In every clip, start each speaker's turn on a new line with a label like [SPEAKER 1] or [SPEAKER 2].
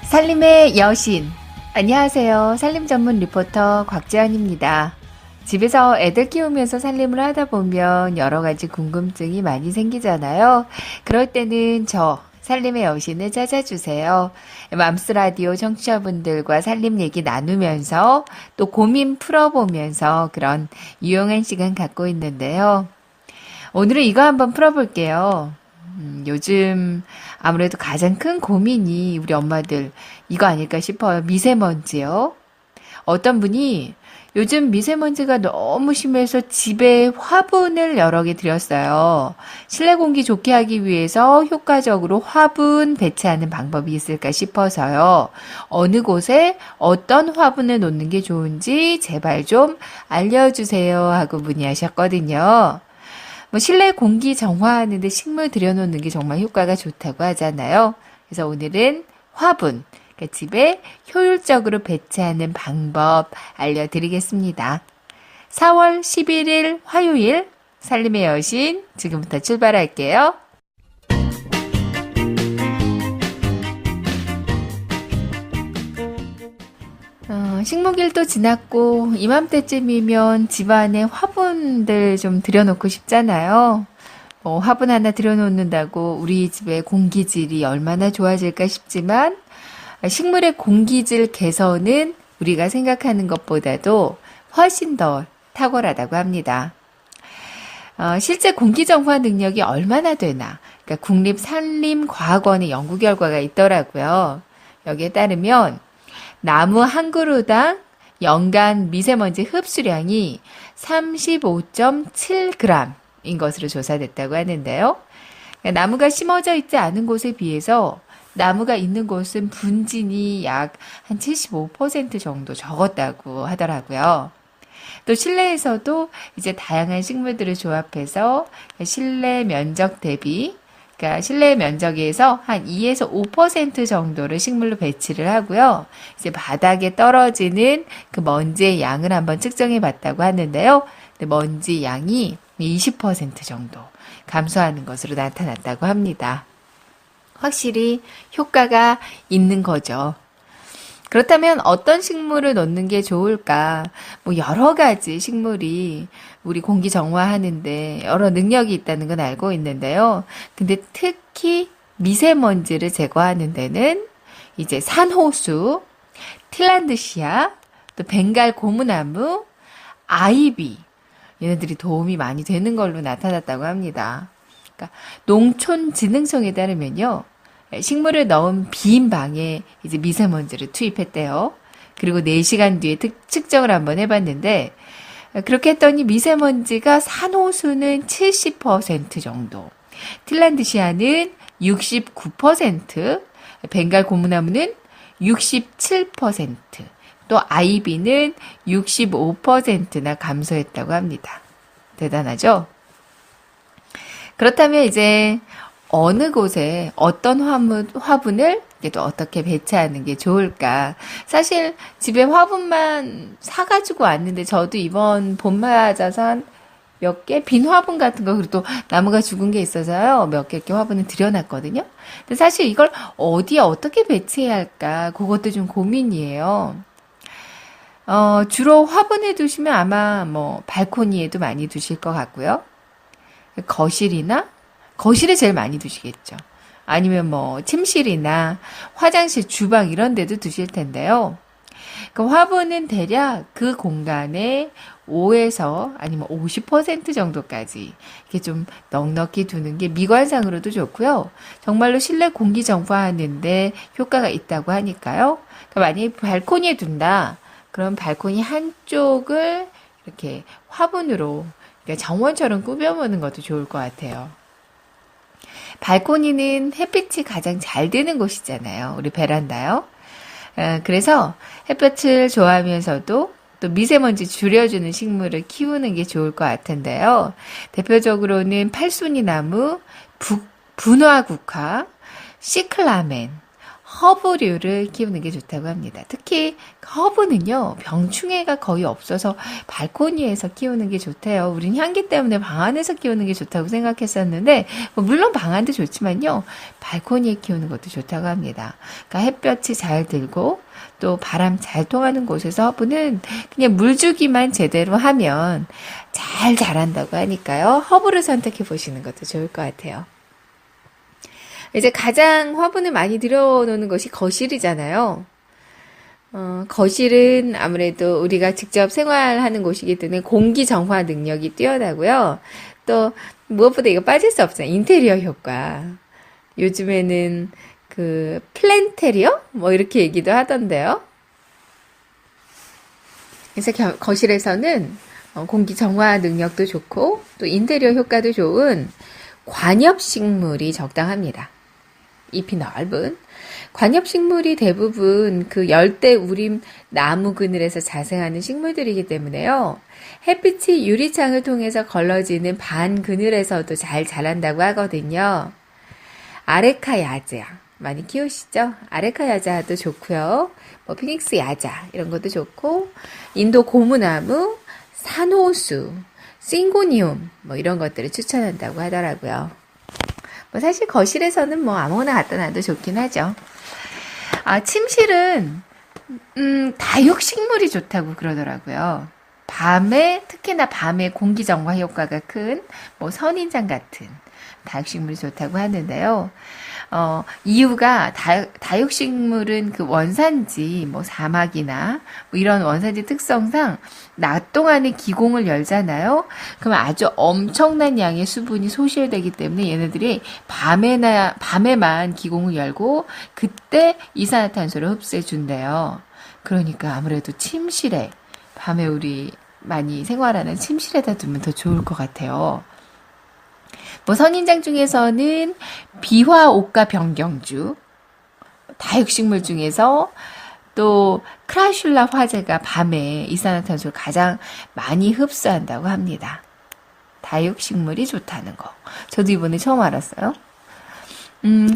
[SPEAKER 1] 살림의 여신. 안녕하세요. 살림 전문 리포터 곽지연입니다. 집에서 애들 키우면서 살림을 하다 보면 여러 가지 궁금증이 많이 생기잖아요. 그럴 때는 저 살림의 여신을 찾아주세요. 맘스 라디오 청취자분들과 살림 얘기 나누면서 또 고민 풀어보면서 그런 유용한 시간 갖고 있는데요. 오늘은 이거 한번 풀어볼게요. 요즘 아무래도 가장 큰 고민이 우리 엄마들 이거 아닐까 싶어요. 미세먼지요. 어떤 분이 요즘 미세먼지가 너무 심해서 집에 화분을 여러 개 들였어요. 실내 공기 좋게 하기 위해서 효과적으로 화분 배치하는 방법이 있을까 싶어서요. 어느 곳에 어떤 화분을 놓는 게 좋은지 제발 좀 알려주세요 하고 문의하셨거든요. 실내 공기 정화하는데 식물 들여놓는 게 정말 효과가 좋다고 하잖아요. 그래서 오늘은 화분, 그러니까 집에 효율적으로 배치하는 방법 알려드리겠습니다. 4월 11일 화요일 살림의 여신 지금부터 출발할게요. 식목일도 지났고 이맘때쯤이면 집안에 화분들 좀 들여놓고 싶잖아요. 화분 하나 들여놓는다고 우리 집의 공기질이 얼마나 좋아질까 싶지만 식물의 공기질 개선은 우리가 생각하는 것보다도 훨씬 더 탁월하다고 합니다. 실제 공기정화 능력이 얼마나 되나, 그러니까 국립산림과학원의 연구 결과가 있더라고요. 여기에 따르면 나무 한 그루당 연간 미세먼지 흡수량이 35.7g인 것으로 조사됐다고 하는데요. 나무가 심어져 있지 않은 곳에 비해서 나무가 있는 곳은 분진이 약 한 75% 정도 적었다고 하더라고요. 또 실내에서도 이제 다양한 식물들을 조합해서 실내 면적 대비, 그러니까 실내 면적에서 한 2에서 5% 정도를 식물로 배치를 하고요. 이제 바닥에 떨어지는 그 먼지의 양을 한번 측정해 봤다고 하는데요. 먼지 양이 20% 정도 감소하는 것으로 나타났다고 합니다. 확실히 효과가 있는 거죠. 그렇다면 어떤 식물을 넣는 게 좋을까? 여러 가지 식물이 우리 공기 정화하는데 여러 능력이 있다는 건 알고 있는데요. 근데 특히 미세먼지를 제거하는 데는 이제 산호수, 틸란드시아, 또 벵갈 고무나무, 아이비, 얘네들이 도움이 많이 되는 걸로 나타났다고 합니다. 그러니까 농촌진흥청에 따르면요. 식물을 넣은 빈 방에 이제 미세먼지를 투입했대요. 그리고 4시간 뒤에 측정을 한번 해봤는데 그렇게 했더니 미세먼지가 산호수는 70% 정도, 틸란드시아는 69%, 벵갈 고무나무는 67%, 또 아이비는 65%나 감소했다고 합니다. 대단하죠? 그렇다면 이제 어느 곳에 어떤 화분을 또 어떻게 배치하는 게 좋을까? 사실 집에 화분만 사가지고 왔는데 저도 이번 봄 맞아서 한 몇 개 빈 화분 같은 거, 그리고 또 나무가 죽은 게 있어서요. 몇 개 이렇게 화분을 들여놨거든요. 근데 사실 이걸 어디에 어떻게 배치해야 할까? 그것도 좀 고민이에요. 주로 화분에 두시면 아마 발코니에도 많이 두실 것 같고요. 거실에 제일 많이 두시겠죠. 아니면 침실이나 화장실, 주방 이런 데도 두실 텐데요. 그 화분은 대략 그 공간에 5에서 아니면 50% 정도까지 이렇게 좀 넉넉히 두는 게 미관상으로도 좋고요. 정말로 실내 공기 정화하는데 효과가 있다고 하니까요. 그러니까 만약에 발코니에 둔다, 그럼 발코니 한쪽을 이렇게 화분으로 정원처럼 꾸며보는 것도 좋을 것 같아요. 발코니는 햇빛이 가장 잘 드는 곳이잖아요. 우리 베란다요. 그래서 햇볕을 좋아하면서도 또 미세먼지 줄여주는 식물을 키우는 게 좋을 것 같은데요. 대표적으로는 팔순이 나무, 분화국화, 시클라멘, 허브류를 키우는 게 좋다고 합니다. 특히 허브는요, 병충해가 거의 없어서 발코니에서 키우는 게 좋대요. 우린 향기 때문에 방 안에서 키우는 게 좋다고 생각했었는데, 뭐 물론 방 안도 좋지만요, 발코니에 키우는 것도 좋다고 합니다. 그러니까 햇볕이 잘 들고, 또 바람 잘 통하는 곳에서 허브는 그냥 물 주기만 제대로 하면 잘 자란다고 하니까요. 허브를 선택해 보시는 것도 좋을 것 같아요. 이제 가장 화분을 많이 들여놓는 것이 거실이잖아요. 거실은 아무래도 우리가 직접 생활하는 곳이기 때문에 공기 정화 능력이 뛰어나고요. 또 무엇보다 이거 빠질 수 없어요. 인테리어 효과. 요즘에는 그 플랜테리어? 뭐 이렇게 얘기도 하던데요. 그래서 거실에서는 공기 정화 능력도 좋고 또 인테리어 효과도 좋은 관엽식물이 적당합니다. 잎이 넓은 관엽식물이 대부분 그 열대 우림 나무 그늘에서 자생하는 식물들이기 때문에요. 햇빛이 유리창을 통해서 걸러지는 반 그늘에서도 잘 자란다고 하거든요. 아레카 야자 많이 키우시죠? 아레카 야자도 좋고요. 뭐 피닉스 야자 이런 것도 좋고 인도 고무나무, 산호수, 싱고니움 뭐 이런 것들을 추천한다고 하더라고요. 뭐 사실 거실에서는 뭐 아무거나 갖다 놔도 좋긴 하죠. 침실은 다육식물이 좋다고 그러더라고요. 특히나 밤에 공기 정화 효과가 큰 뭐 선인장 같은 다육식물이 좋다고 하는데요. 이유가 다육식물은 그 원산지, 뭐 사막이나 뭐 이런 원산지 특성상 낮 동안에 기공을 열잖아요. 그러면 아주 엄청난 양의 수분이 소실되기 때문에 얘네들이 밤에만 기공을 열고 그때 이산화탄소를 흡수해 준대요. 그러니까 아무래도 침실에, 밤에 우리 많이 생활하는 침실에다 두면 더 좋을 것 같아요. 뭐 선인장 중에서는 비화옥과 병경주, 다육식물 중에서 또 크라슐라 화재가 밤에 이산화탄소를 가장 많이 흡수한다고 합니다. 다육식물이 좋다는 거. 저도 이번에 처음 알았어요.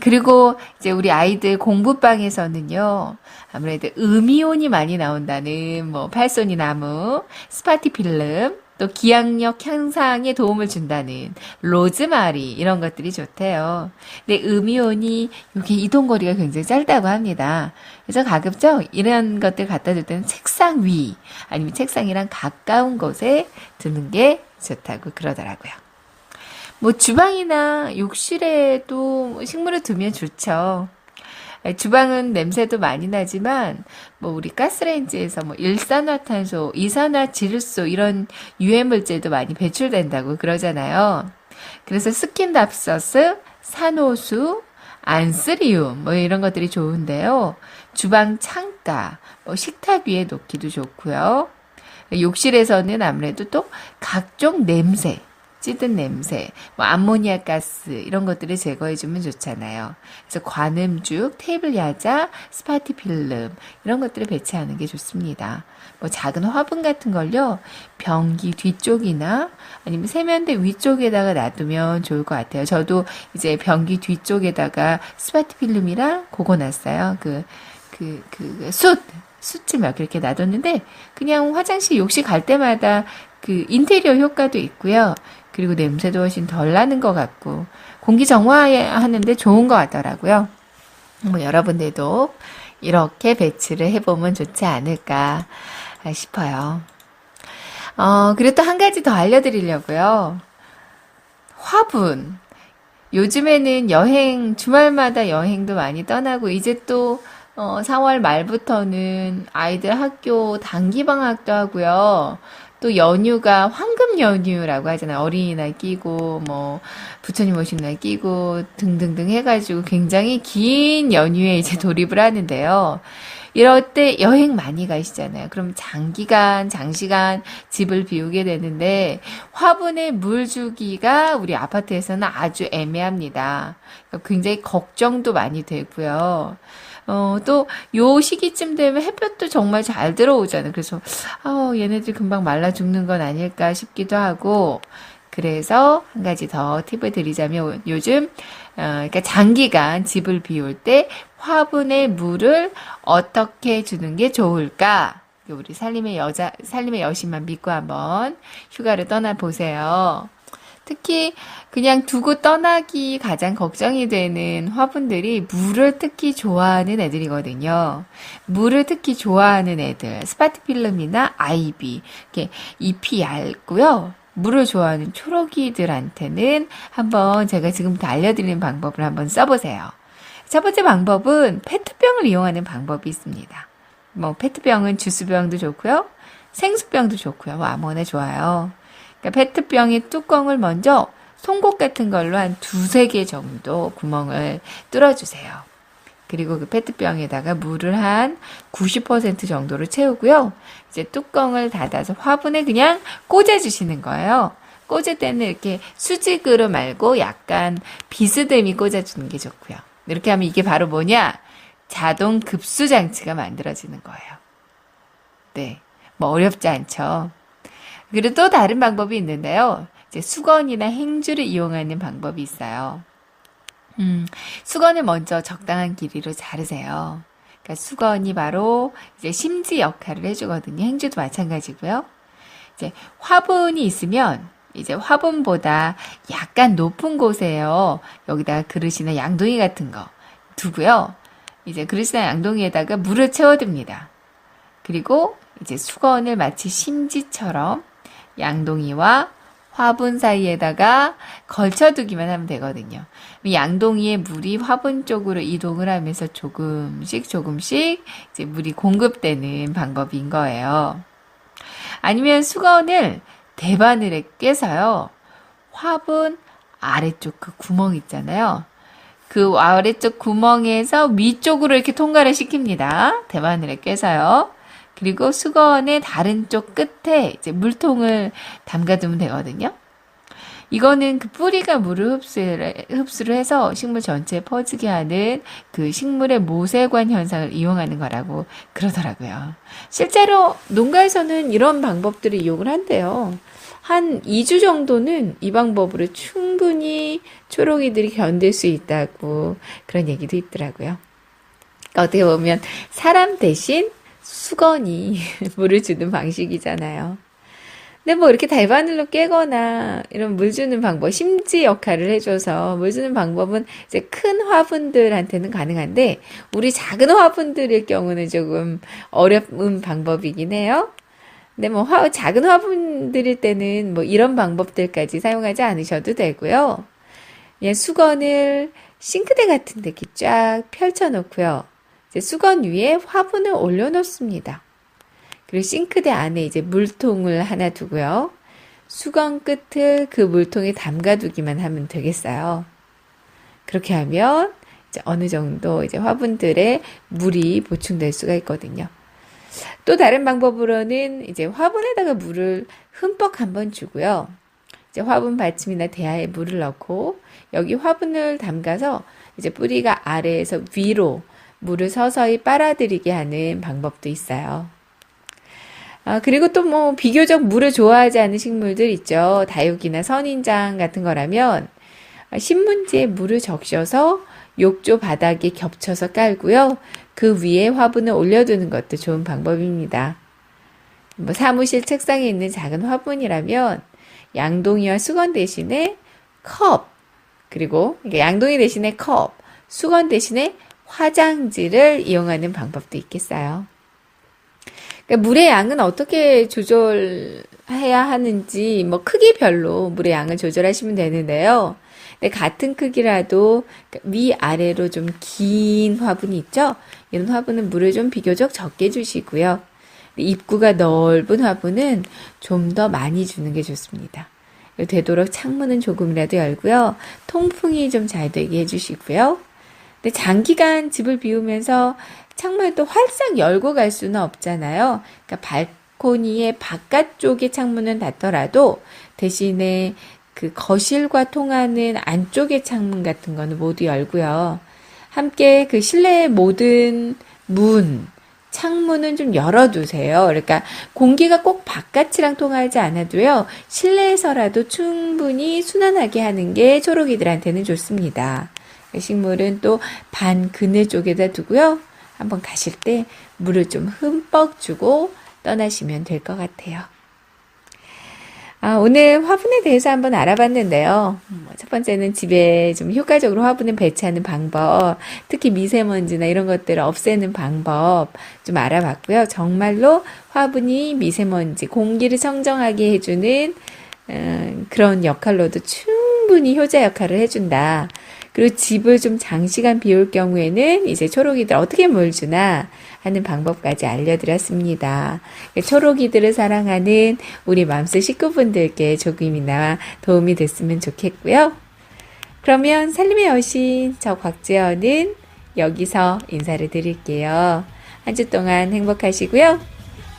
[SPEAKER 1] 그리고 이제 우리 아이들 공부방에서는요, 아무래도 음이온이 많이 나온다는 뭐 팔손이 나무, 스파티필름, 또 기억력 향상에 도움을 준다는 로즈마리 이런 것들이 좋대요. 근데 음이온이 여기 이동거리가 굉장히 짧다고 합니다. 그래서 가급적 이런 것들 갖다 줄 때는 책상 위 아니면 책상이랑 가까운 곳에 두는 게 좋다고 그러더라고요. 뭐 주방이나 욕실에도 식물을 두면 좋죠. 주방은 냄새도 많이 나지만 뭐 우리 가스레인지에서 뭐 일산화탄소, 이산화질소 이런 유해 물질도 많이 배출된다고 그러잖아요. 그래서 스킨답서스, 산호수, 안스리움 뭐 이런 것들이 좋은데요. 주방 창가, 뭐 식탁 위에 놓기도 좋고요. 욕실에서는 아무래도 또 각종 냄새, 찌든 냄새, 뭐 암모니아 가스 이런 것들을 제거해주면 좋잖아요. 그래서 관음죽, 테이블 야자, 스파티필름 이런 것들을 배치하는 게 좋습니다. 뭐 작은 화분 같은 걸요, 변기 뒤쪽이나 아니면 세면대 위쪽에다가 놔두면 좋을 것 같아요. 저도 이제 변기 뒤쪽에다가 스파티필름이랑 그거 놨어요. 숯을 막 이렇게 놔뒀는데 그냥 화장실 욕실 갈 때마다 그 인테리어 효과도 있고요. 그리고 냄새도 훨씬 덜 나는 것 같고 공기 정화하는데 좋은 것 같더라고요. 뭐 여러분들도 이렇게 배치를 해보면 좋지 않을까 싶어요. 그리고 또 한 가지 더 알려드리려고요. 화분. 요즘에는 주말마다 여행도 많이 떠나고 이제 또 4월 말부터는 아이들 학교 단기방학도 하고요. 또 연휴가 황금 연휴라고 하잖아요. 어린이날 끼고 뭐 부처님 오신 날 끼고 등등등 해가지고 굉장히 긴 연휴에 이제 돌입을 하는데요. 이럴 때 여행 많이 가시잖아요. 그럼 장시간 집을 비우게 되는데 화분에 물 주기가 우리 아파트에서는 아주 애매합니다. 굉장히 걱정도 많이 되고요. 또, 요 시기쯤 되면 햇볕도 정말 잘 들어오잖아요. 그래서, 얘네들 금방 말라 죽는 건 아닐까 싶기도 하고, 그래서 한 가지 더 팁을 드리자면 요즘 그러니까 장기간 집을 비울 때 화분에 물을 어떻게 주는 게 좋을까? 우리 살림의 여신만 믿고 한번 휴가를 떠나보세요. 특히 그냥 두고 떠나기 가장 걱정이 되는 화분들이 물을 특히 좋아하는 애들이거든요. 물을 특히 좋아하는 애들, 스파티필름이나 아이비, 이렇게 잎이 얇고요. 물을 좋아하는 초록이들한테는 한번 제가 지금부터 알려드리는 방법을 한번 써보세요. 첫 번째 방법은 페트병을 이용하는 방법이 있습니다. 뭐 페트병은 주스병도 좋고요. 생수병도 좋고요. 뭐 아무거나 좋아요. 그러니까 페트병의 뚜껑을 먼저 송곳 같은 걸로 한 두세 개 정도 구멍을 뚫어주세요. 그리고 그 페트병에다가 물을 한 90% 정도로 채우고요. 이제 뚜껑을 닫아서 화분에 그냥 꽂아주시는 거예요. 꽂을 때는 이렇게 수직으로 말고 약간 비스듬히 꽂아주는 게 좋고요. 이렇게 하면 이게 바로 뭐냐? 자동 급수 장치가 만들어지는 거예요. 네. 뭐 어렵지 않죠. 그리고 또 다른 방법이 있는데요. 이제 수건이나 행주를 이용하는 방법이 있어요. 수건을 먼저 적당한 길이로 자르세요. 그러니까 수건이 바로 이제 심지 역할을 해주거든요. 행주도 마찬가지고요. 이제 화분이 있으면 이제 화분보다 약간 높은 곳에요. 여기다가 그릇이나 양동이 같은 거 두고요. 이제 그릇이나 양동이에다가 물을 채워둡니다. 그리고 이제 수건을 마치 심지처럼 양동이와 화분 사이에다가 걸쳐두기만 하면 되거든요. 양동이의 물이 화분 쪽으로 이동을 하면서 조금씩 이제 물이 공급되는 방법인 거예요. 아니면 수건을 대바늘에 꿰서요. 화분 아래쪽 그 구멍 있잖아요. 그 아래쪽 구멍에서 위쪽으로 이렇게 통과를 시킵니다. 대바늘에 꿰서요. 그리고 수건의 다른 쪽 끝에 이제 물통을 담가두면 되거든요. 이거는 그 뿌리가 물을 흡수를 해서 식물 전체에 퍼지게 하는 그 식물의 모세관 현상을 이용하는 거라고 그러더라고요. 실제로 농가에서는 이런 방법들을 이용을 한대요. 한 2주 정도는 이 방법으로 충분히 초록이들이 견딜 수 있다고 그런 얘기도 있더라고요. 그러니까 어떻게 보면 사람 대신 수건이 물을 주는 방식이잖아요. 근데 뭐 이렇게 대바늘로 깨거나 이런 물 주는 방법, 심지 역할을 해줘서 물 주는 방법은 이제 큰 화분들한테는 가능한데 우리 작은 화분들일 경우는 조금 어려운 방법이긴 해요. 근데 뭐 작은 화분들일 때는 뭐 이런 방법들까지 사용하지 않으셔도 되고요. 그냥 수건을 싱크대 같은 데 이렇게 쫙 펼쳐놓고요. 이제 수건 위에 화분을 올려놓습니다. 그리고 싱크대 안에 이제 물통을 하나 두고요. 수건 끝을 그 물통에 담가두기만 하면 되겠어요. 그렇게 하면 이제 어느 정도 이제 화분들에 물이 보충될 수가 있거든요. 또 다른 방법으로는 이제 화분에다가 물을 흠뻑 한번 주고요. 이제 화분 받침이나 대야에 물을 넣고 여기 화분을 담가서 이제 뿌리가 아래에서 위로 물을 서서히 빨아들이게 하는 방법도 있어요. 그리고 또 뭐 비교적 물을 좋아하지 않는 식물들 있죠. 다육이나 선인장 같은 거라면 신문지에 물을 적셔서 욕조 바닥에 겹쳐서 깔고요. 그 위에 화분을 올려두는 것도 좋은 방법입니다. 뭐 사무실 책상에 있는 작은 화분이라면 양동이와 수건 대신에 컵, 그리고 양동이 대신에 컵, 수건 대신에 화장지를 이용하는 방법도 있겠어요. 그러니까 물의 양은 어떻게 조절해야 하는지 뭐 크기별로 물의 양을 조절하시면 되는데요. 근데 같은 크기라도 위아래로 좀 긴 화분이 있죠? 이런 화분은 물을 좀 비교적 적게 주시고요. 입구가 넓은 화분은 좀 더 많이 주는 게 좋습니다. 되도록 창문은 조금이라도 열고요. 통풍이 좀 잘 되게 해주시고요. 근데 장기간 집을 비우면서 창문을 또 활짝 열고 갈 수는 없잖아요. 그러니까 발코니의 바깥쪽의 창문은 닫더라도 대신에 그 거실과 통하는 안쪽의 창문 같은 거는 모두 열고요. 함께 그 실내의 모든 문, 창문은 좀 열어두세요. 그러니까 공기가 꼭 바깥이랑 통하지 않아도요, 실내에서라도 충분히 순환하게 하는 게 초록이들한테는 좋습니다. 식물은 또 반 그늘 쪽에다 두고요. 한번 가실 때 물을 좀 흠뻑 주고 떠나시면 될 것 같아요. 오늘 화분에 대해서 한번 알아봤는데요. 첫 번째는 집에 좀 효과적으로 화분을 배치하는 방법, 특히 미세먼지나 이런 것들을 없애는 방법 좀 알아봤고요. 정말로 화분이 미세먼지, 공기를 청정하게 해주는 그런 역할로도 충분히 효자 역할을 해준다. 그리고 집을 좀 장시간 비울 경우에는 이제 초록이들 어떻게 물 주나 하는 방법까지 알려드렸습니다. 초록이들을 사랑하는 우리 맘스 식구분들께 조금이나 도움이 됐으면 좋겠고요. 그러면 살림의 여신 저 곽재현은 여기서 인사를 드릴게요. 한 주 동안 행복하시고요.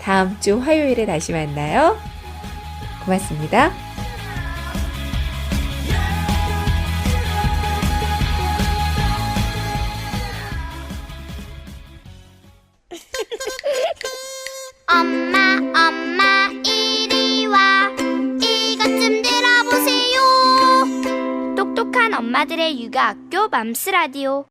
[SPEAKER 1] 다음 주 화요일에 다시 만나요. 고맙습니다.
[SPEAKER 2] 엄마, 엄마, 이리 와. 이것 좀 들어보세요. 똑똑한 엄마들의 육아학교 맘스 라디오.